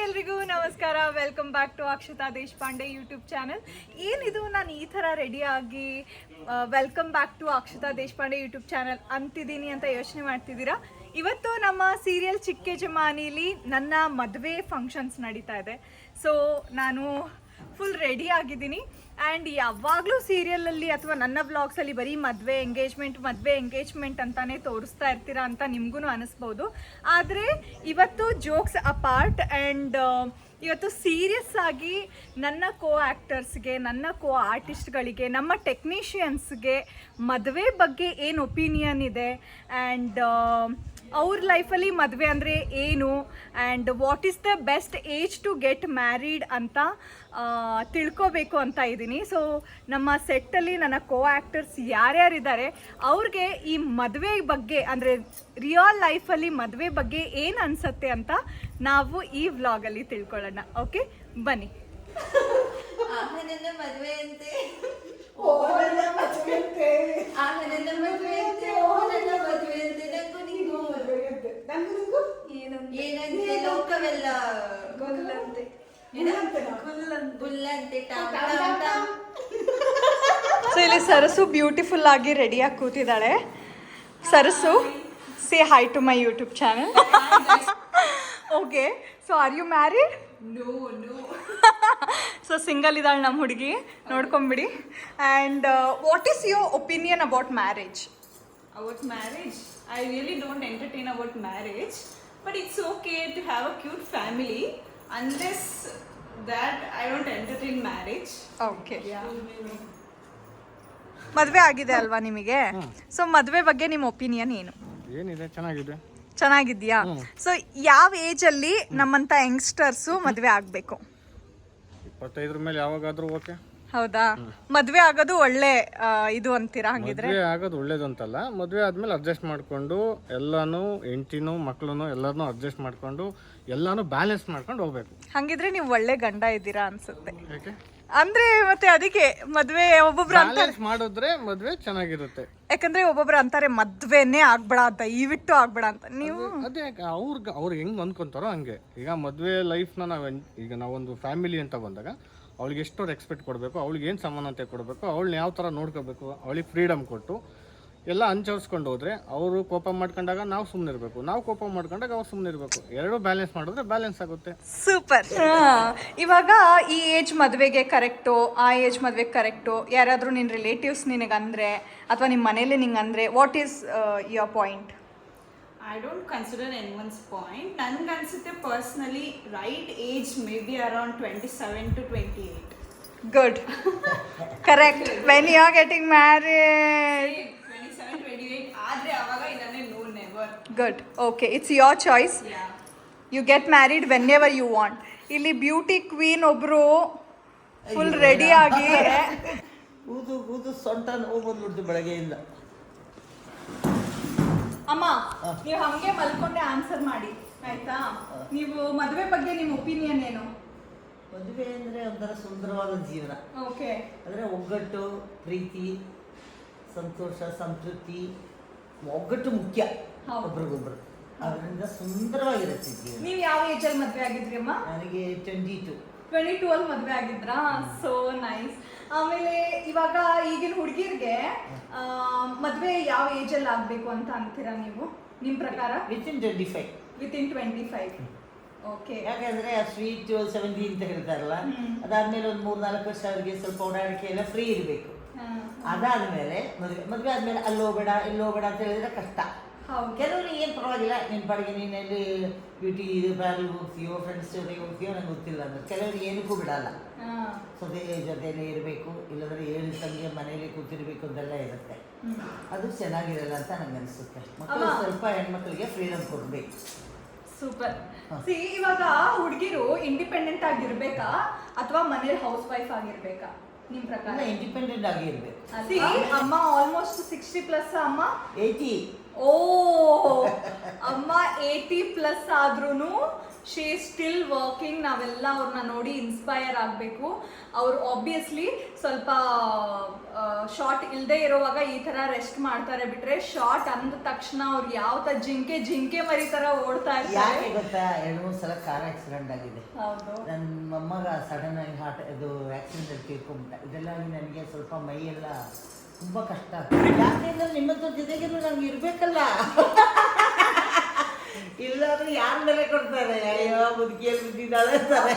ಎಲ್ರಿಗೂ ನಮಸ್ಕಾರ. Welcome back to Akshata Deshpande YouTube channel. ಏನಿದು ನಾನು ಈ ಥರ ರೆಡಿಯಾಗಿ welcome back to Akshata Deshpande YouTube channel ಅಂತಿದ್ದೀನಿ ಅಂತ ಯೋಚನೆ ಮಾಡ್ತಿದ್ದೀರಾ? ಇವತ್ತು ನಮ್ಮ ಸೀರಿಯಲ್ ಚಿಕ್ಕ ಯಜಮಾನಿಲಿ ನನ್ನ ಮದುವೆ ಫಂಕ್ಷನ್ಸ್ ನಡೀತಾ ಇದೆ. ಸೊ ನಾನು ಫುಲ್ ರೆಡಿ ಆಗಿದ್ದೀನಿ. ಆ್ಯಂಡ್ ಯಾವಾಗಲೂ ಸೀರಿಯಲಲ್ಲಿ ಅಥವಾ ನನ್ನ ವ್ಲಾಗ್ಸಲ್ಲಿ ಬರೀ ಮದುವೆ ಎಂಗೇಜ್ಮೆಂಟ್ ಅಂತಾನೆ ತೋರಿಸ್ತಾ ಇರ್ತೀರಾ ಅಂತ ನಿಮಗೂ ಅನಿಸ್ಬೋದು. ಆದರೆ ಇವತ್ತು ಜೋಕ್ಸ್ ಅಪಾರ್ಟ್ ಆ್ಯಂಡ್ ಇವತ್ತು ಸೀರಿಯಸ್ ಆಗಿ ನನ್ನ ಕೋ ಆ್ಯಕ್ಟರ್ಸ್ಗೆ, ನನ್ನ ಕೋ ಆರ್ಟಿಸ್ಟ್ಗಳಿಗೆ, ನಮ್ಮ ಟೆಕ್ನಿಷಿಯನ್ಸ್ಗೆ ಮದುವೆ ಬಗ್ಗೆ ಏನು ಒಪಿನಿಯನ್ ಇದೆ ಆ್ಯಂಡ್ ಅವ್ರ ಲೈಫಲ್ಲಿ ಮದುವೆ ಅಂದರೆ ಏನು and what is the best age to get married ಅಂತ ತಿಳ್ಕೋಬೇಕು ಅಂತ ಇದ್ದೀನಿ. ಸೊ ನಮ್ಮ ಸೆಟ್ಟಲ್ಲಿ ನನ್ನ ಕೋ ಆ್ಯಕ್ಟರ್ಸ್ ಯಾರ್ಯಾರಿದ್ದಾರೆ ಅವ್ರಿಗೆ ಈ ಮದುವೆ ಬಗ್ಗೆ ಅಂದರೆ ರಿಯಲ್ ಲೈಫಲ್ಲಿ ಮದುವೆ ಬಗ್ಗೆ ಏನು ಅನಿಸುತ್ತೆ ಅಂತ ನಾವು ಈ ವ್ಲಾಗಲ್ಲಿ ತಿಳ್ಕೊಳ್ಳೋಣ. ಓಕೆ, ಬನ್ನಿ. ಮದುವೆ ಅಂತೆ ಏನಂತೆ ಲೋಕವೆಲ್ಲ ಗೊಲ್ಲಂತೆ ಸೊ ಇಲ್ಲಿ ಸರಸು ಬ್ಯೂಟಿಫುಲ್ ಆಗಿ ರೆಡಿಯಾಗಿ ಕೂತಿದ್ದಾಳೆ. Sarasu, say hi to my YouTube channel. Okay, so are you married? No. So single ಇದ್ದಾಳೆ ನಮ್ಮ ಹುಡುಗಿ, ನೋಡ್ಕೊಂಬಿಡಿ. And what is your opinion about marriage? About marriage, I really don't entertain about marriage, but it's okay to have a cute family. Unless that, I don't entertain marriage. Okay, ಮದುವೆ ಆಗಿದೆ ಅಲ್ವಾ ನಿಮಗೆ? So ಮದುವೆ ಬಗ್ಗೆ ನಿಮ್ಮ opinion ಏನು? ಏನಿದೆ, ಚೆನ್ನಾಗಿದ್ಯಾ? ಸೊ ಯಾವ ಏಜಲ್ಲಿ ನಮ್ಮಂತ ಯಂಗ್ಸ್ಟರ್ಸು ಮದುವೆ ಆಗಬೇಕು? 25 ಮೇಲೆ ಯಾವಾಗಾದ್ರೂ ಓಕೆ. ಹೌದಾ? ಮದುವೆ ಆಗೋದು ಒಳ್ಳೆ ಇದು ಅಂತೀರಾ? ಹಂಗಿದ್ರೆ ಮದುವೆ ಆಗೋದು ಒಳ್ಳೇದು ಅಂತಲ್ಲ, ಮದುವೆ ಆದ್ಮೇಲೆ ಅಡ್ಜಸ್ಟ್ ಮಾಡ್ಕೊಂಡು ಎಲ್ಲಾನು ಹೆಂಡತಿನೂ ಮಕ್ಕಳನ್ನು ಎಲ್ಲಾನು ಅಡ್ಜಸ್ಟ್ ಮಾಡ್ಕೊಂಡು ಎಲ್ಲಾನು ಬ್ಯಾಲೆನ್ಸ್ ಮಾಡ್ಕೊಂಡು ಹೋಗ್ಬೇಕು. ಹಂಗಿದ್ರೆ ನೀವು ಒಳ್ಳೆ ಗಂಡ ಇದ್ದೀರಾ ಅನ್ಸುತ್ತೆ. ಯಾಕೆ ಅಂದ್ರೆ ಮತ್ತೆ ಅದಕ್ಕೆ ಮದ್ವೆ ಒಬ್ಬೊಬ್ರು ಅಂತಾರೆ ಬ್ಯಾಲೆನ್ಸ್ ಮಾಡಿದ್ರೆ ಮದುವೆ ಚೆನ್ನಾಗಿರುತ್ತೆ. ಯಾಕಂದ್ರೆ ಒಬ್ಬೊಬ್ರು ಅಂತಾರೆ ಮದ್ವೆನೇ ಆಗ್ಬೇಡ ಅಂತ, ದಯವಿಟ್ಟು ಆಗ್ಬೇಡ ಅಂತ. ನೀವು ಅದೇ ಅವ್ರು ಹೆಂಗ್ ಅಂದ್ಕೊಂತಾರೋ ಹಂಗೆ. ಈಗ ಮದುವೆ ಲೈಫ್ನ ಈಗ ನಾವೊಂದು ಫ್ಯಾಮಿಲಿ ಅಂತ ಬಂದಾಗ ಅವಳಿಗೆ ಎಷ್ಟೋ ರೆಸ್ಪೆಕ್ಟ್ ಕೊಡಬೇಕು, ಅವಳಿಗೆ ಏನು ಸಮಾನತೆ ಕೊಡಬೇಕು, ಅವಳನ್ನ ಯಾವ ಥರ ನೋಡ್ಕೋಬೇಕು, ಅವಳಿಗೆ ಫ್ರೀಡಮ್ ಕೊಟ್ಟು ಎಲ್ಲ ಹಂಚರಿಸ್ಕೊಂಡು ಹೋದ್ರೆ ಅವರು ಕೋಪ ಮಾಡ್ಕೊಂಡಾಗ ನಾವು ಸುಮ್ಮನೆ ಇರಬೇಕು, ನಾವು ಕೋಪ ಮಾಡ್ಕೊಂಡಾಗ ಅವ್ರು ಸುಮ್ಮನೆ ಇರಬೇಕು. ಎರಡೂ ಬ್ಯಾಲೆನ್ಸ್ ಮಾಡಿದ್ರೆ ಬ್ಯಾಲೆನ್ಸ್ ಆಗುತ್ತೆ. ಸೂಪರ್. ಇವಾಗ ಈ ಏಜ್ ಮದುವೆಗೆ ಕರೆಕ್ಟು, ಆ ಏಜ್ ಮದುವೆಗೆ ಕರೆಕ್ಟು ಯಾರಾದರೂ ನಿನ್ನ ರಿಲೇಟಿವ್ಸ್ ನಿನಗಂದರೆ ಅಥವಾ ನಿಮ್ಮ ಮನೇಲಿ ನಿಂಗೆ ಅಂದರೆ what is your point? I don't consider anyone's point. Nange ansutte personally right age maybe around 27 to 28. Good. Correct. When you are getting married. 27 28 ಆದ್ರೆ ಅವಾಗ ಇದನ್ನೇ no never. Good. Okay, it's your choice. Yeah. You get married whenever you want. ಇಲ್ಲಿ beauty queen ಒಬ್ರು full ready ಆಗಿ ಊದು ಸೊಂಟ ನೋವು ಬಂದ್ಬಿಡ್ತು ಬೆಳಗ್ಗೆಯಿಂದ. ಅಮ್ಮ, ನೀವು ಹಂಗೆ ಮಲ್ಕೊಂಡೆ ಆನ್ಸರ್ ಮಾಡಿ ಆಯ್ತಾ? ನೀವು ಮದುವೆ ಬಗ್ಗೆ ನಿಮ್ಮ ಒಪಿನಿಯನ್ ಏನು? ಮದುವೆ ಅಂದ್ರೆ ಒಂಥರ ಸುಂದರವಾದ ಜೀವನ. ಓಕೆ. ಅಂದ್ರೆ ಒಗ್ಗಟ್ಟು, ಪ್ರೀತಿ, ಸಂತೋಷ, ಸಂತೃಪ್ತಿ, ಒಗ್ಗಟ್ಟು ಮುಖ್ಯ ಒಬ್ರಿಗೊಬ್ರು. ಅದರಿಂದ ಸುಂದರವಾಗಿರುತ್ತೆ ಜೀವನ. ನೀವು ಯಾವ ಏಜಲ್ಲಿ ಮದುವೆ ಆಗಿದ್ರಿ ಅಮ್ಮ? ನನಗೆ 22 ಅಲ್ಲಿ ಮದುವೆ ಆಗಿದ್ರಾ? So nice. ಆಮೇಲೆ ಇವಾಗ ಈಗಿನ ಹುಡುಗಿರ್ಗೆ ಮದುವೆ ಯಾವ ಏಜಲ್ಲಿ ಆಗಬೇಕು ಅಂತ ಅಂತೀರಾ ನೀವು, ನಿಮ್ಮ ಪ್ರಕಾರ? ವಿತಿನ್ 25. ವಿತಿನ್ 25. ಓಕೆ. ಯಾಕಂದ್ರೆ ಆ ಸ್ವೀಟ್ 70 ಅಂತ ಹೇಳ್ತಾರಲ್ಲ, ಅದಾದ್ಮೇಲೆ ಒಂದು 3-4 ವರ್ಷ ಅವರಿಗೆ ಸ್ವಲ್ಪ ಓಡಾಡಕ್ಕೆ ಎಲ್ಲ ಫ್ರೀ ಇರಬೇಕು. ಅದಾದ್ಮೇಲೆ ಮದುವೆ ಆದ್ಮೇಲೆ ಅಲ್ಲೋಗ್ಬೇಡ ಇಲ್ಲೋಗ್ಬೇಡ ಅಂತ ಹೇಳಿದ್ರೆ ಕಷ್ಟ. ಕೆಲವರು ಏನು ಪರವಾಗಿಲ್ಲ, ನಿನ್ನ ಪಾಡಿಗೆ ನೀನಲ್ಲಿ ಬ್ಯೂಟಿ ಪಾರ್ಲರ್ ಹೋಗ್ತೀಯೋ, ಫ್ರೆಂಡ್ಸ್ ಜೊತೆಗೆ ಹೋಗ್ತೀಯೋ ನಂಗೆ ಗೊತ್ತಿಲ್ಲ ಅಂದ್ರೆ ಕೆಲವರಿಗೆ ಏನಕ್ಕೂ ಬಿಡಲ್ಲ. ಜೊತೆಯಲ್ಲೇ ಇರಬೇಕು, ಇಲ್ಲಾಂದ್ರೆ 7 ತಂಗಿ ಮನೇಲಿ ಕೂತಿರ್ಬೇಕು ಅಂತೆಲ್ಲ ಇರುತ್ತೆ. ಅದು ಚೆನ್ನಾಗಿರಲ್ಲ ಅಂತ ನಂಗೆ ಅನಿಸುತ್ತೆ. ಮಕ್ಕಳು ಸ್ವಲ್ಪ ಹೆಣ್ಮಕ್ಳಿಗೆ ಫ್ರೀಡಮ್ ಕೊಡಬೇಕು. ಸೂಪರ್. ಇವಾಗ ಹುಡುಗಿರು ಇಂಡಿಪೆಂಡೆಂಟ್ ಆಗಿರ್ಬೇಕಾ ಅಥವಾ ಮನೇಲಿ ಹೌಸ್ ವೈಫ್ ಆಗಿರ್ಬೇಕಾ ನಿಮ್ ಪ್ರಕಾರ? ಇಂಡಿಪೆಂಡೆಂಟ್ ಆಗಿ ಇರ್ಬೇಕು. ಅಮ್ಮ ಆಲ್ಮೋಸ್ಟ್ 60+ ಅಮ್ಮ 80. ಓ ಅಮ್ಮ 80+ ಆದ್ರೂನು ಶಿ ಈಸ್ ಸ್ಟಿಲ್ ವರ್ಕಿಂಗ್. ನಾವೆಲ್ಲ ಅವ್ರನ್ನ ನೋಡಿ ಇನ್ಸ್ಪೈರ್ ಆಗಬೇಕು. ಅವ್ರು ಆಬ್ವಿಯಸ್ಲಿ ಸ್ವಲ್ಪ ಶಾರ್ಟ್ ಇಲ್ಲದೆ ಇರುವಾಗ ಈ ಥರ ರೆಸ್ಟ್ ಮಾಡ್ತಾರೆ, ಬಿಟ್ರೆ ಶಾರ್ಟ್ ಅಂದ ತಕ್ಷಣ ಅವ್ರು ಯಾವ ಥರ ಜಿಂಕೆ ಮರಿ ಥರ ಓಡ್ತಾ ಇರ್ತಾರೆ. ಯಾಕೆ ಗೊತ್ತಾ, 2-3 ಸಲ ಕಾರ್ ಆಕ್ಸಿಡೆಂಟ್ ಆಗಿದೆ. ಹೌದು. ನನ್ನ ಮೊಮ್ಮಗ ಸಡನ್ ಆಗಿ ಇದು ಆಕ್ಸಿಡೆಂಟ್ ತಿಳ್ಕೊಂಬಿಟ್ಟ. ಇದೆಲ್ಲ ನನಗೆ ಸ್ವಲ್ಪ ಮೈಯೆಲ್ಲ ತುಂಬ ಕಷ್ಟ ಆಗ್ತದೆ. ಯಾಕೆಂದ್ರೆ ನಿಮ್ಮದ್ರ ಜೊತೆಗೆ ನಂಗೆ ಇರಬೇಕಲ್ಲ. ಇಲ್ಲಾಂದ್ರೆ ಯಾರ ಮೇಲೆ ಕೊಡ್ತಾರೆ, ಅಯ್ಯೋ ಮುದುಕಿಯಲ್ಲಿ ಬಿದ್ದಿದ್ದಾಳೆ ಅಂತಾರೆ.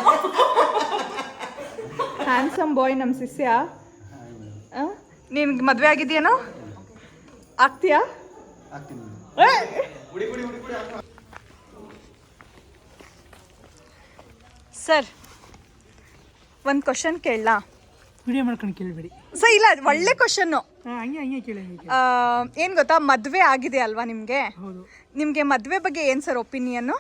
ಹ್ಯಾಂಡ್ಸಮ್ ಬಾಯ್ ನಮ್ಮ ಶಿಷ್ಯ. ನಿನ್ಗೆ ಮದುವೆ ಆಗಿದೆಯೇನೋ? ಆಗ್ತೀಯಾ? ಸರ್ ಒಂದು ಕ್ವಶನ್ ಕೇಳಲಾ? ವಿಡಿಯೋ ಮಾಡ್ಕೊಂಡು ಕೇಳಬೇಡಿ ಸರ್. ಇಲ್ಲ, ಒಳ್ಳೆ ಕ್ವಶನ್ನು. ಹಂಗೆ ಕೇಳಿ. ಏನು ಗೊತ್ತಾ, ಮದುವೆ ಆಗಿದೆ ಅಲ್ವಾ ನಿಮಗೆ? ಹೌದು. ನಿಮಗೆ ಮದುವೆ ಬಗ್ಗೆ ಏನು ಸರ್ ಒಪಿನಿಯನ್ನು?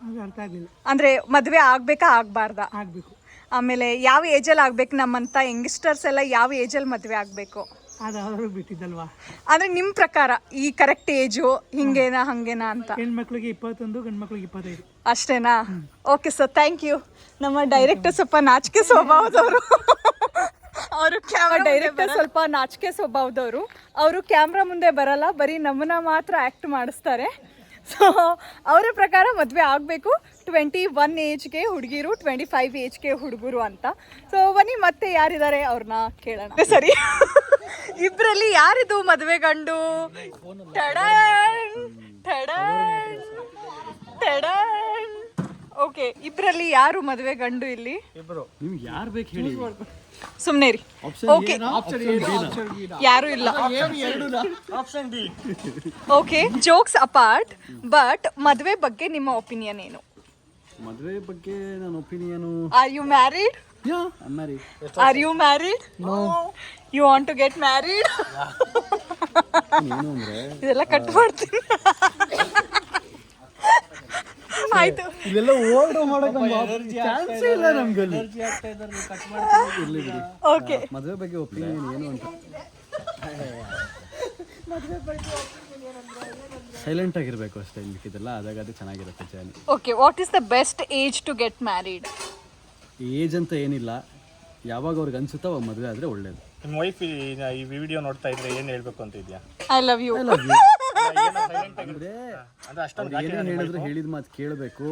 ಅದು ಅರ್ಥ ಆಗಲಿಲ್ಲ. ಅಂದರೆ ಮದುವೆ ಆಗಬೇಕಾ ಆಗಬಾರ್ದಾ? ಆಗಬೇಕು. ಆಮೇಲೆ ಯಾವ ಏಜಲ್ಲಿ ಆಗಬೇಕು? ನಮ್ಮಂಥ ಯಂಗ್ಸ್ಟರ್ಸ್ ಎಲ್ಲ ಯಾವ ಏಜಲ್ಲಿ ಮದುವೆ ಆಗಬೇಕು? ಅದು ಅವ್ರಿಗೆ ಬಿಟ್ಟಿದ್ದಲ್ವಾ. ಅಂದರೆ ನಿಮ್ಮ ಪ್ರಕಾರ ಈ ಕರೆಕ್ಟ್ ಏಜು ಹಿಂಗೇನಾ ಹಂಗೇನಾ ಅಂತ? ಹೆಣ್ಮಕ್ಳಿಗೆ 21, ಗಂಡು ಮಕ್ಳಿಗೆ 25. ಅಷ್ಟೇನಾ? Okay sir, thank you. ನಮ್ಮ ಡೈರೆಕ್ಟರ್ ಸ್ವಲ್ಪ ನಾಚಿಕೆ ಸ್ವಭಾವದವರು. ಡೈರೆಕ್ಟರ್ ಸ್ವಲ್ಪ ನಾಚಿಕೆ ಸ್ವಭಾವದವರು. ಅವರು ಕ್ಯಾಮ್ರಾ ಮುಂದೆ ಬರಲ್ಲ, ಬರೀ ನಮ್ಮನ್ನ ಮಾತ್ರ ಆ್ಯಕ್ಟ್ ಮಾಡಿಸ್ತಾರೆ. ಸೊ ಅವರ ಪ್ರಕಾರ ಮದುವೆ ಆಗಬೇಕು 21 ಏಜ್ಗೆ ಹುಡುಗಿರು, 25 ಏಜ್ಗೆ ಹುಡುಗರು ಅಂತ. ಸೊ ಬನ್ನಿ ಮತ್ತೆ ಯಾರಿದ್ದಾರೆ ಅವ್ರನ್ನ ಕೇಳೋಣ. ಸರಿ, ಇಬ್ಬರಲ್ಲಿ ಯಾರಿದು ಮದುವೆ ಗಂಡು? ಓಕೆ, ಇಬ್ಬರಲ್ಲಿ ಯಾರು ಮದುವೆ ಗಂಡು ಇಲ್ಲಿ? ನಿಮ್ಗೆ ಯಾರು ಬೇಕು ಹೇಳಿ. ಸುಮ್ಮನೆ ರೀ. ಓಕೆ, ಯಾರು ಇಲ್ಲ. ಓಕೆ, ಜೋಕ್ಸ್ ಅಪಾರ್ಟ್, ಬಟ್ ಮದುವೆ ಬಗ್ಗೆ ನಿಮ್ಮ ಒಪಿನಿಯನ್ ಏನು? ಮದುವೆ ಬಗ್ಗೆ ನನ್ನ opinion, are you married? Are you married? You want to get married? ಏನು ಅಂದ್ರೆ ಇದೆಲ್ಲ ಕಟ್ ಮಾಡ್ತೀನಿ. ಆಯ್ತು, ಇವೆಲ್ಲ ಓವರ್ ಮಾಡೋಕೆ ಚಾನ್ಸ್ ಇಲ್ಲ ನಮ್ಗೆ. ಇರ್ಲಿ ಬಿಡಿ. ಓಕೆ, ಮದುವೆ ಬಗ್ಗೆ ಒಪಿನಿಯನ್ ಏನು ಅಂತ ಸೈಲೆಂಟ್ ಆಗಿರ್ಬೇಕು ಅಷ್ಟೇ. ಇದೆಲ್ಲ ಆದಾಗ ಅದು ಚೆನ್ನಾಗಿರುತ್ತೆ ಚಾನಿ. Okay, what is the best age to get married? Age ಅಂತ ಏನಿಲ್ಲ, ಯಾವಾಗ ಅವ್ರಿಗೆ ಅನ್ಸುತ್ತೋ ಅವಾಗ ಮದುವೆ ಆದರೆ ಒಳ್ಳೇದು. ನಿಮ್ಮ ವೈಫ್ ಈ ವಿಡಿಯೋ ನೋಡ್ತಾ ಇದ್ರೆ ಏನು ಹೇಳ್ಬೇಕು ಅಂತ ಇದೆಯಾ? I love you. ಅಂದ್ರೆ ಏನೇ ಹೇಳಿದ್ರು ಹೇಳಿದ ಮಾತು ಕೇಳಬೇಕು.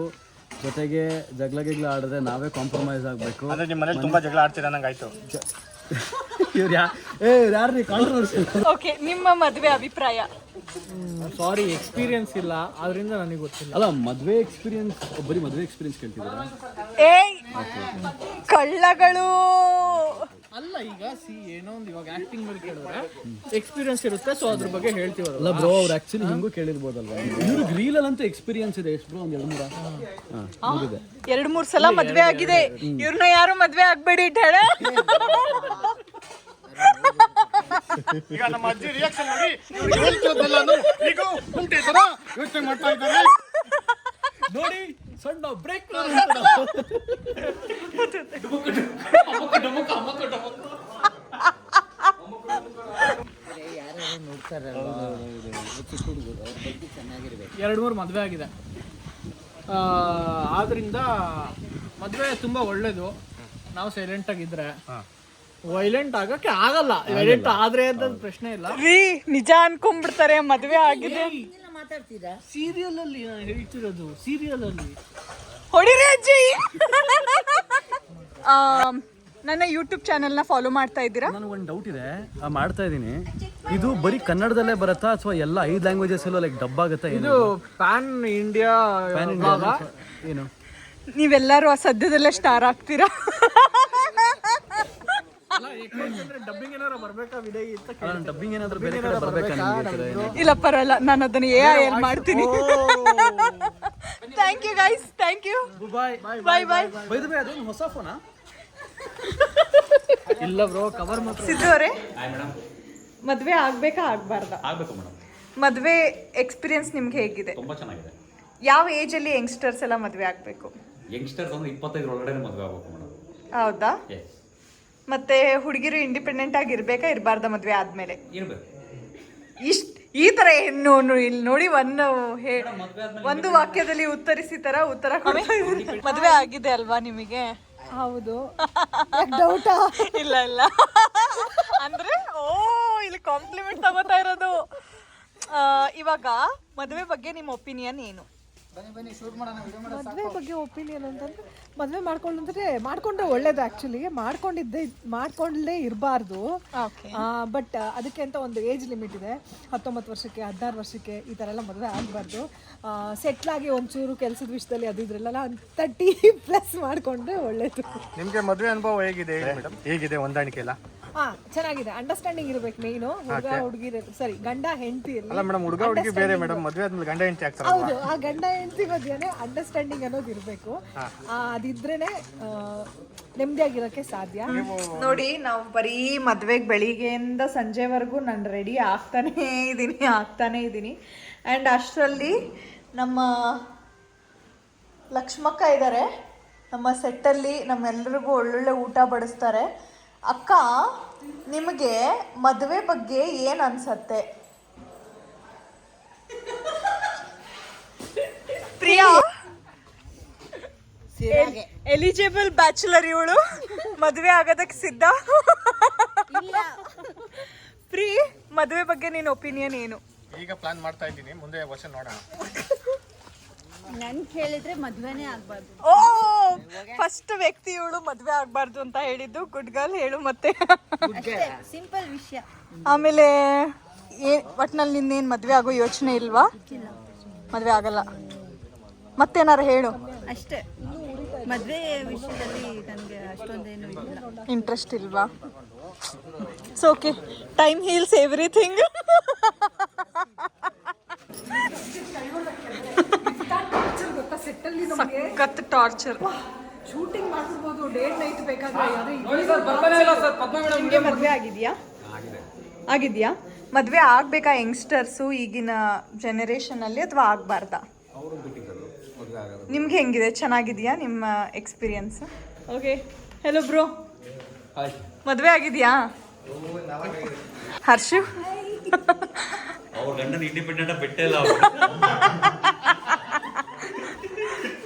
ಜೊತೆಗೆ ಜಗಳ ಆಡಿದ್ರೆ ನಾವೇ ಕಾಂಪ್ರಮೈಸ್ ಆಗಬೇಕು. ಅಂದ್ರೆ ನಿಮ್ಮ ಮನೇಲಿ ತುಂಬಾ ಜಗಳ ಆಡ್ತೀರಾ ನಂಗಾಯ್ತು. ಇವ್ರು ಯಾರು ಕಾಂಟ್ರವರ್ಸಿ. ಓಕೆ, ನಿಮ್ಮ ಮದುವೆ ಅಭಿಪ್ರಾಯ? ಸಾರಿ, ಎಕ್ಸ್ಪೀರಿಯನ್ಸ್ ಇಲ್ಲ, ಅದರಿಂದ ನನಗೆ ಗೊತ್ತಿಲ್ಲ. ಅಲ್ಲ, ಮದುವೆ ಎಕ್ಸ್ಪೀರಿಯನ್ಸ್, ಬರೀ ಮದುವೆ ಎಕ್ಸ್ಪೀರಿಯನ್ಸ್ ಕೇಳ್ತಿದ್ದೀರಾ? ಏಯ್ ಕಳ್ಳಗಳು ಅಲ್ಲ, ಈಗ ಏನೋ ಒಂದು ಇವಾಗ ಆಕ್ಟಿಂಗ್ ಮೇಲೆ ಕೇಳಿದ್ರೆ ಎಕ್ಸ್ಪೀರಿಯನ್ಸ್ ಇರುತ್ತೆ, ಸೊ ಅದ್ರ ಬಗ್ಗೆ ಹೇಳ್ತೀವಲ್ಲ. ಅಲ್ಲ ಬ್ರೋ, ಅವ್ರು ಆಕ್ಚುಲಿ ಹಿಂಗೂ ಕೇಳಿರ್ಬೋದಲ್ವಾ. ಇವ್ರಿಗೆ ರೀಲಲ್ಲಂತೂ ಎಕ್ಸ್ಪೀರಿಯನ್ಸ್ ಇದೆ. ಎಷ್ಟು ಬ್ರೋ? ಒಂದು 2-3 ಸಲ ಮದ್ವೆ ಆಗಿದೆ. ಇವ್ರನ್ನ ಯಾರು ಮದ್ವೆ ಆಗ್ಬೇಡಿ ಹೇಳ. ಈಗ ನಮ್ಮ ಅಜ್ಜಿ ರಿಯಾಕ್ಷನ್ ನೋಡಿ ಈಗ ಉಂಟೆ ತರ ಯೋಚನೆ ಮಾಡ್ತಾ ಇದ್ದಾರೆ ನೋಡಿ. ಸಣ್ಣ ಬ್ರೇಕ್ ಎರಡು ಮೂರು ಮದುವೆ ಆಗಿದೆ. ಆದ್ರಿಂದ ಮದುವೆ ತುಂಬ ಒಳ್ಳೇದು. ನಾವು ಸೈಲೆಂಟ್ ಆಗಿದ್ರೆ ವೈಲೆಂಟ್ ಆಗಕ್ಕೆ ಆಗಲ್ಲ. ವೈಲೆಂಟ್ ಆದ್ರೆ ಅಂತ ಪ್ರಶ್ನೆ ಇಲ್ಲ ರೀ. ನಿಜ ಅನ್ಕೊಂಡ್ಬಿಡ್ತಾರೆ ಮದುವೆ ಆಗಿದೆ. ಮಾತಾಡ್ತೀರಾ? ಸೀರಿಯಲ್ ಅಲ್ಲಿ ನಾನು ಹೇಳ್ತಿರೋದು, ಸೀರಿಯಲ್ ಅಲ್ಲಿ. ಹೊಡಿರಿ ಅಜ್ಜಿ. ನನ್ನ ಯೂಟ್ಯೂಬ್ ಚಾನೆಲ್ನ ಫಾಲೋ ಮಾಡ್ತಾ ಇದ್ದೀರಾ? ನನಗೆ ಒಂದು ಡೌಟ್ ಇದೆ, ಮಾಡ್ತಾ ಇದ್ದೀನಿ. ಇದು ಬರೀ ಕನ್ನಡದಲ್ಲೇ ಬರುತ್ತಾ ಅಥವಾ ಎಲ್ಲ 5 ಲ್ಯಾಂಗ್ವೇಜಸ್ ಅಲ್ಲೂ ಲೈಕ್ ಡಬ್ ಆಗುತ್ತಾ? ಇದು ಪ್ಯಾನ್ ಇಂಡಿಯಾ. ಏನು ನೀವೆಲ್ಲರೂ ಆ ಸದ್ಯದಲ್ಲೇ ಸ್ಟಾರ್ ಆಗ್ತೀರಾ? ಡಬ್ಬಿಂಗ್ ಏನಾದ್ರು ಬರ್ಬೇಕಾ ವಿಡೈ ಅಂತ? ಡಬ್ಬಿಂಗ್ ಏನಾದ್ರು ಬೇರೆ ಕಡೆ ಬರ್ಬೇಕಾ? ಇಲ್ಲ ಪರವಾಗಿಲ್ಲ, ನಾನು ಅದನ್ನ AI ಮಾಡ್ತೀನಿ. Thank you guys, thank you. Bye bye bye. ಅದೇನು ಹೊಸ ಫೋನಾ? ಇಲ್ಲ ಬ್ರೋ, ಕವರ್ ಮಾತ್ರ. ಸಿದ್ದು ಅವರೇ, ಮದುವೆ ಆಗ್ಬೇಕಾ ಆಗ್ಬಾರ್ದಾ? ಆಗಬೇಕು ಮೇಡಮ್. ಮದುವೆ ಎಕ್ಸ್ಪೀರಿಯನ್ಸ್ ನಿಮ್ಗೆ ಹೇಗಿದೆ? ತುಂಬ ಚೆನ್ನಾಗಿದೆ. ಯಾವ ಏಜಲ್ಲಿ ಯಂಗ್ಸ್ಟರ್ಸ್ ಎಲ್ಲ ಮದುವೆ ಆಗಬೇಕು? ಯಂಗ್ಸ್ಟರ್ಸ್ ಅಂದ್ರೆ 25 ಒಳಗಡೆ ಮದುವೆ ಆಗಬೇಕು ಮೇಡಮ್. ಹೌದಾ? ಎಸ್. ಮತ್ತೆ ಹುಡುಗಿರು ಇಂಡಿಪೆಂಡೆಂಟ್ ಆಗಿ ಇರ್ಬೇಕಾ ಇರಬಾರ್ದಾ ಮದುವೆ ಆದ್ಮೇಲೆ? ಇರಬೇಕು. ಈ ತರ ಹೆಣ್ಣು ಇಲ್ಲಿ ನೋಡಿ ಒಂದು ವಾಕ್ಯದಲ್ಲಿ ಉತ್ತರಿಸಿ ತರ ಉತ್ತರ ಮದ್ವೆ ಆಗಿದೆ ಅಲ್ವಾ ನಿಮಗೆ? ಹೌದು. ಡೌಟಾ? ಇಲ್ಲ ಇಲ್ಲ ಅಂದ್ರೆ ಇಲ್ಲಿ ಕಾಂಪ್ಲಿಮೆಂಟ್ ತಗೋತಾ ಇರೋದು. ಇವಾಗ ಮದುವೆ ಬಗ್ಗೆ ನಿಮ್ಮ ಒಪಿನಿಯನ್ ಏನು? ಮದುವೆ ಬಗ್ಗೆ ಒಪಿನಿಯನ್ ಅಂತಂದ್ರೆ ಮದುವೆ ಮಾಡ್ಕೊಂಡ್ರೆ ಒಳ್ಳೇದು. ಆ್ಯಕ್ಚುಲಿ ಮಾಡ್ಕೊಂಡೇ ಇರಬಾರ್ದು. ಬಟ್ ಅದಕ್ಕೆ ಅಂತ ಒಂದು ಏಜ್ ಲಿಮಿಟ್ ಇದೆ. 19 ವರ್ಷಕ್ಕೆ 16 ವರ್ಷಕ್ಕೆ ಈ ಥರ ಎಲ್ಲ ಮದುವೆ ಆಗಬಾರ್ದು. ಸೆಟ್ಲಾಗಿ ಒಂಚೂರು ಕೆಲಸದ ವಿಷಯದಲ್ಲಿ ಅದು ಇದ್ರಲ್ಲ 30+ ಮಾಡಿಕೊಂಡ್ರೆ ಒಳ್ಳೇದು. ನಿಮಗೆ ಮದುವೆ ಅನುಭವ ಹೇಗಿದೆ ಮೇಡಮ್? ಹೇಗಿದೆ ಹೊಂದಾಣಿಕೆ ಎಲ್ಲ? ಚೆನ್ನಾಗಿದೆ. ಅಂಡರ್ಸ್ಟ್ಯಾಂಡಿಂಗ್ ಇರ್ಬೇಕು ಮೇನು. ಹುಡುಗ ಹುಡುಗಿ ಗಂಡ ಹೆಂಡತಿ ಅಲ್ಲ ಮೇಡಮ್, ಹುಡುಗ ಹುಡುಗಿ ಬೇರೆ ಮೇಡಮ್, ಮದುವೆ ಆದ್ಮೇಲೆ ಗಂಡ ಹೆಂಡತಿ ಆಗ್ತಾರೆ. ಹೌದು, ಆ ಗಂಡ ಹೆಂಡತಿ ಮಧ್ಯೆ ಅಂಡರ್ಸ್ಟ್ಯಾಂಡಿಂಗ್ ಅನ್ನೋದು ಇರಬೇಕು. ಅದಿದ್ರೇನೆ ನೆಮ್ಮದಿಯಾಗಿರೋಕ್ಕೆ ಸಾಧ್ಯ. ನೋಡಿ, ನಾವು ಬರೀ ಮದ್ವೆಗೆ ಬೆಳಿಗ್ಗೆಯಿಂದ ಸಂಜೆವರೆಗೂ ನಾನು ರೆಡಿ ಆಗ್ತಾನೇ ಇದ್ದೀನಿ. ಆ್ಯಂಡ್ ಅಷ್ಟರಲ್ಲಿ ನಮ್ಮ ಲಕ್ಷ್ಮಕ್ಕ ಇದ್ದಾರೆ ನಮ್ಮ ಸೆಟ್ಟಲ್ಲಿ. ನಮ್ಮೆಲ್ಲರಿಗೂ ಒಳ್ಳೊಳ್ಳೆ ಊಟ ಬಡಿಸ್ತಾರೆ. ಅಕ್ಕ, ನಿಮಗೆ ಮದುವೆ ಬಗ್ಗೆ ಏನು ಅನ್ಸತ್ತೆ? ಪ್ರಿಯಾ ಎಲಿಜಿಬಲ್ ಬ್ಯಾಚುಲರ್ ಇವಳು, ಮದುವೆ ಆಗೋದಕ್ಕೆ ಸಿದ್ಧ? ಪ್ರೀ, ಮದುವೆ ಬಗ್ಗೆ ನಿನ್ನ ಒಪಿನಿಯನ್ ಏನು? ಈಗ ಪ್ಲಾನ್ ಮಾಡ್ತಾ ಇದ್ದೀನಿ, ಮುಂದೆ ವರ್ಷ ನೋಡೋಣ. ನನ್ ಕೇಳಿದ್ರೆ ಮದ್ವೆನೇ ಆಗ್ಬಾರ್ದು. ಫಸ್ಟ್ ವ್ಯಕ್ತಿ ಇವಳು ಮದ್ವೆ ಆಗ್ಬಾರ್ದು ಅಂತ ಹೇಳಿದ್ದು. ಗುಡ್ ಗರ್ಲ್, ಹೇಳು ಮತ್ತೆ. ಸಿಂಪಲ್ ವಿಷಯ. ಆಮೇಲೆ ಒಟ್ನಲ್ಲಿ ನಿನ್ನೇನು ಮದ್ವೆ ಆಗೋ ಯೋಚನೆ ಇಲ್ವಾ? ಮದ್ವೆ ಆಗಲ್ಲ. ಮತ್ತೇನಾರು ಹೇಳು. ಅಷ್ಟೇ, ಮದ್ವೆ ವಿಷಯದಲ್ಲಿ ನನಗೆ ಅಷ್ಟೊಂದೇನು ಇಲ್ಲ, ಇಂಟ್ರೆಸ್ಟ್ ಇಲ್ವಾ? So okay, time heels everything. ಸಖತ್ ಟಾರ್ಚರ್. ಶೂಟಿಂಗ್ ಮಾಡ್ಬೋದು, ಡೇ ನೈಟ್ ಬೇಕಾದ್ರೆ. ನಿಮಗೆ ಮದುವೆ ಆಗಿದೆಯಾ? ಮದುವೆ ಆಗಬೇಕಾ ಯಂಗ್ಸ್ಟರ್ಸು ಈಗಿನ ಜನರೇಷನಲ್ಲಿ, ಅಥವಾ ಆಗಬಾರ್ದಾ? ನಿಮ್ಗೆ ಹೆಂಗಿದೆ? ಚೆನ್ನಾಗಿದೆಯಾ ನಿಮ್ಮ ಎಕ್ಸ್ಪೀರಿಯನ್ಸ್? ಓಕೆ, ಹೆಲೋ ಬ್ರೋ, ಮದುವೆ ಆಗಿದೆಯಾ? ಹರ್ಷು ಅವ್ರ ಗಂಡನ ಇಂಡಿಪೆಂಡೆಂಟ್ ಬಿಟ್ಟಿಲ್ಲ.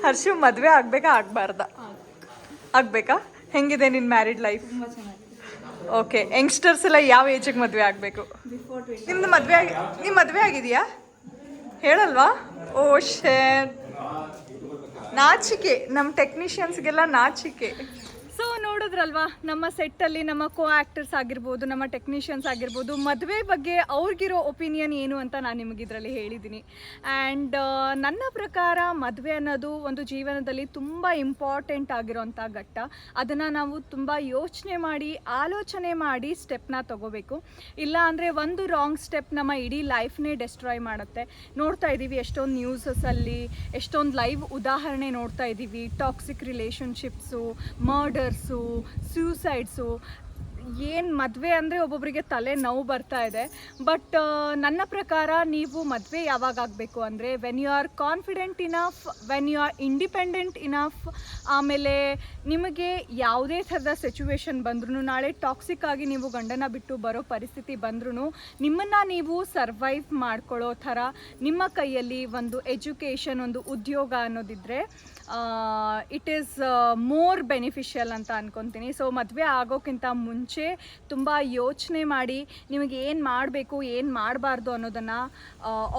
ಹರ್ಷು, ಮದುವೆ ಆಗ್ಬೇಕಾ ಆಗ್ಬಾರ್ದಾ? ಆಗ್ಬೇಕಾ? ಹೆಂಗಿದೆ ನಿನ್ನ ಮ್ಯಾರಿಡ್ ಲೈಫ್? ಓಕೆ, ಯಂಗ್ಸ್ಟರ್ಸ್ ಎಲ್ಲ ಯಾವ ಏಜಿಗೆ ಮದುವೆ ಆಗಬೇಕು? ನಿಮ್ಮ ಮದುವೆ ಆಗಿದೆಯಾ? ಹೇಳಲ್ವಾ? ಓ ಶೇಟ್, ನಾಚಿಕೆ. ನಮ್ಮ ಟೆಕ್ನಿಷಿಯನ್ಸ್ಗೆಲ್ಲ ನಾಚಿಕೆ. ಸೊ ನೋಡಿದ್ರಲ್ವಾ, ನಮ್ಮ ಸೆಟ್ಟಲ್ಲಿ ನಮ್ಮ ಕೋ ಆ್ಯಕ್ಟರ್ಸ್ ಆಗಿರ್ಬೋದು, ನಮ್ಮ ಟೆಕ್ನಿಷಿಯನ್ಸ್ ಆಗಿರ್ಬೋದು, ಮದುವೆ ಬಗ್ಗೆ ಅವ್ರಿಗಿರೋ ಒಪಿನಿಯನ್ ಏನು ಅಂತ ನಾನು ನಿಮಗೆ ಇದರಲ್ಲಿ ಹೇಳಿದ್ದೀನಿ. ಆ್ಯಂಡ್ ನನ್ನ ಪ್ರಕಾರ ಮದುವೆ ಅನ್ನೋದು ಒಂದು ಜೀವನದಲ್ಲಿ ತುಂಬ ಇಂಪಾರ್ಟೆಂಟ್ ಆಗಿರೋಂಥ ಘಟ್ಟ. ಅದನ್ನು ನಾವು ತುಂಬ ಆಲೋಚನೆ ಮಾಡಿ ಸ್ಟೆಪ್ನ ತೊಗೋಬೇಕು. ಇಲ್ಲ ಅಂದರೆ ಒಂದು ರಾಂಗ್ ಸ್ಟೆಪ್ ನಮ್ಮ ಇಡೀ ಲೈಫ್ನೇ ಡೆಸ್ಟ್ರಾಯ್ ಮಾಡುತ್ತೆ. ನೋಡ್ತಾ ಇದ್ದೀವಿ ಎಷ್ಟೊಂದು ನ್ಯೂಸಸ್ಸಲ್ಲಿ, ಎಷ್ಟೊಂದು ಲೈವ್ ಉದಾಹರಣೆ ನೋಡ್ತಾ ಇದ್ದೀವಿ. ಟಾಕ್ಸಿಕ್ ರಿಲೇಷನ್ಶಿಪ್ಸು, ಮರ್ಡರ್ಸು, ಸ್ಯೂಸೈಡ್ಸು. ಏನು ಮದುವೆ ಅಂದರೆ ಒಬ್ಬೊಬ್ಬರಿಗೆ ತಲೆ ನೋವು ಬರ್ತಾ ಇದೆ. ಬಟ್ ನನ್ನ ಪ್ರಕಾರ ನೀವು ಮದುವೆ ಯಾವಾಗ ಆಗಬೇಕು ಅಂದರೆ when you are confident enough, when you are independent enough. ಆಮೇಲೆ ನಿಮಗೆ ಯಾವುದೇ ಥರದ ಸಿಚುವೇಶನ್ ಬಂದ್ರೂ, ನಾಳೆ ಟಾಕ್ಸಿಕ್ ಆಗಿ ನೀವು ಗಂಡನ ಬಿಟ್ಟು ಬರೋ ಪರಿಸ್ಥಿತಿ ಬಂದ್ರೂ ನಿಮ್ಮನ್ನು ನೀವು ಸರ್ವೈವ್ ಮಾಡ್ಕೊಳ್ಳೋ ಥರ ನಿಮ್ಮ ಕೈಯಲ್ಲಿ ಒಂದು ಎಜುಕೇಷನ್, ಒಂದು ಉದ್ಯೋಗ ಅನ್ನೋದಿದ್ದರೆ ಇಟ್ ಈಸ್ ಮೋರ್ ಬೆನಿಫಿಷಿಯಲ್ ಅಂತ ಅನ್ಕೊತೀನಿ. ಸೊ ಮದುವೆ ಆಗೋಕ್ಕಿಂತ ಮುಂಚೆ ತುಂಬ ಯೋಚನೆ ಮಾಡಿ ನಿಮಗೆ ಏನು ಮಾಡಬೇಕು, ಏನು ಮಾಡಬಾರ್ದು ಅನ್ನೋದನ್ನು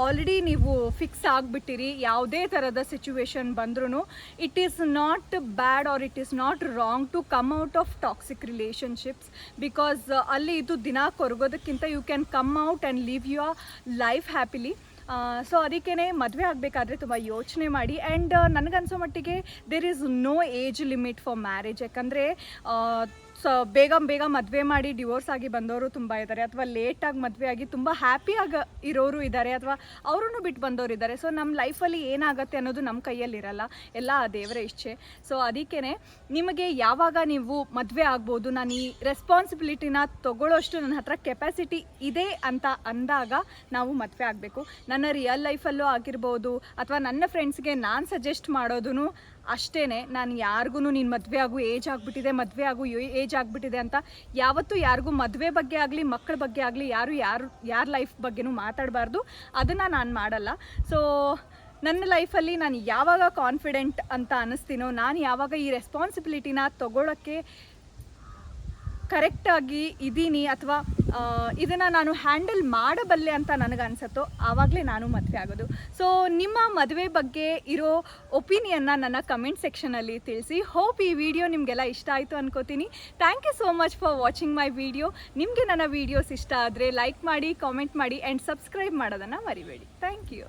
ಆಲ್ರೆಡಿ ನೀವು ಫಿಕ್ಸ್ ಆಗಿಬಿಟ್ಟಿರಿ. ಯಾವುದೇ ಥರದ ಸಿಚುವೇಶನ್ ಬಂದ್ರೂ it is not bad or it is not wrong to come out of toxic relationships. Because ಅಲ್ಲಿ ಇದು ದಿನ ಕೊರಗೋದಕ್ಕಿಂತ you can come out and live your life happily. So ಅದಕ್ಕೇ ಮದುವೆ ಆಗಬೇಕಾದ್ರೆ ತುಂಬ ಯೋಚನೆ ಮಾಡಿ. ಆ್ಯಂಡ್ ನನಗನ್ಸೋ ಮಟ್ಟಿಗೆ there is no age limit for marriage. ಯಾಕಂದರೆ ಸೊ ಬೇಗ ಮದುವೆ ಮಾಡಿ ಡಿವೋರ್ಸ್ ಆಗಿ ಬಂದವರು ತುಂಬ ಇದ್ದಾರೆ, ಅಥವಾ ಲೇಟಾಗಿ ಮದುವೆ ಆಗಿ ತುಂಬ ಹ್ಯಾಪಿಯಾಗಿ ಇರೋರು ಇದ್ದಾರೆ, ಅಥವಾ ಅವರೂ ಬಿಟ್ಟು ಬಂದವರು ಇದ್ದಾರೆ. ಸೊ ನಮ್ಮ ಲೈಫಲ್ಲಿ ಏನಾಗುತ್ತೆ ಅನ್ನೋದು ನಮ್ಮ ಕೈಯಲ್ಲಿರಲ್ಲ, ಎಲ್ಲ ಆ ದೇವರ ಇಚ್ಛೆ. ಸೊ ಅದಕ್ಕೇ ನಿಮಗೆ ಯಾವಾಗ ನೀವು ಮದುವೆ ಆಗ್ಬೋದು, ನಾನು ಈ ರೆಸ್ಪಾನ್ಸಿಬಿಲಿಟಿನ ತೊಗೊಳ್ಳೋಷ್ಟು ನನ್ನ ಹತ್ರ ಕೆಪಾಸಿಟಿ ಇದೆ ಅಂತ ಅಂದಾಗ ನಾವು ಮದುವೆ ಆಗಬೇಕು. ನನ್ನ ರಿಯಲ್ ಲೈಫಲ್ಲೂ ಆಗಿರ್ಬೋದು, ಅಥವಾ ನನ್ನ ಫ್ರೆಂಡ್ಸ್ಗೆ ನಾನು ಸಜೆಸ್ಟ್ ಮಾಡೋದೂ ಅಷ್ಟೇ. ನಾನು ಯಾರಿಗೂ ನೀನು ಮದುವೆ ಆಗು, ಏಜ್ ಆಗಿಬಿಟ್ಟಿದೆ, ಮದುವೆ ಆಗು, ಏಜ್ ಆಗಿಬಿಟ್ಟಿದೆ ಅಂತ ಯಾವತ್ತೂ ಯಾರಿಗೂ ಮದುವೆ ಬಗ್ಗೆ ಆಗಲಿ ಮಕ್ಕಳ ಬಗ್ಗೆ ಆಗಲಿ ಯಾರ ಲೈಫ್ ಬಗ್ಗೆನೂ ಮಾತಾಡಬಾರ್ದು. ಅದನ್ನು ನಾನು ಮಾಡಲ್ಲ. ಸೊ ನನ್ನ ಲೈಫಲ್ಲಿ ನಾನು ಯಾವಾಗ ಕಾನ್ಫಿಡೆಂಟ್ ಅಂತ ಅನ್ನಿಸ್ತೀನೋ, ನಾನು ಯಾವಾಗ ಈ ರೆಸ್ಪಾನ್ಸಿಬಿಲಿಟಿನ ತೊಗೊಳಕ್ಕೆ ಕರೆಕ್ಟಾಗಿ ಇದ್ದೀನಿ ಅಥವಾ ಇದನ್ನು ನಾನು ಹ್ಯಾಂಡಲ್ ಮಾಡಬಲ್ಲೆ ಅಂತ ನನಗೆ ಅನಿಸುತ್ತೋ ಆವಾಗಲೇ ನಾನು ಮದುವೆ ಆಗೋದು. ಸೊ ನಿಮ್ಮ ಮದುವೆ ಬಗ್ಗೆ ಇರೋ ಒಪಿನಿಯನ್ನ ನನ್ನ ಕಮೆಂಟ್ ಸೆಕ್ಷನಲ್ಲಿ ತಿಳಿಸಿ. ಹೋಪ್ ಈ ವಿಡಿಯೋ ನಿಮಗೆಲ್ಲ ಇಷ್ಟ ಆಯಿತು ಅನ್ಕೋತೀನಿ. Thank you so much for watching my video. ನಿಮಗೆ ನನ್ನ ವೀಡಿಯೋಸ್ ಇಷ್ಟ ಆದರೆ ಲೈಕ್ ಮಾಡಿ, ಕಾಮೆಂಟ್ ಮಾಡಿ ಆ್ಯಂಡ್ ಸಬ್ಸ್ಕ್ರೈಬ್ ಮಾಡೋದನ್ನು ಮರಿಬೇಡಿ. Thank you.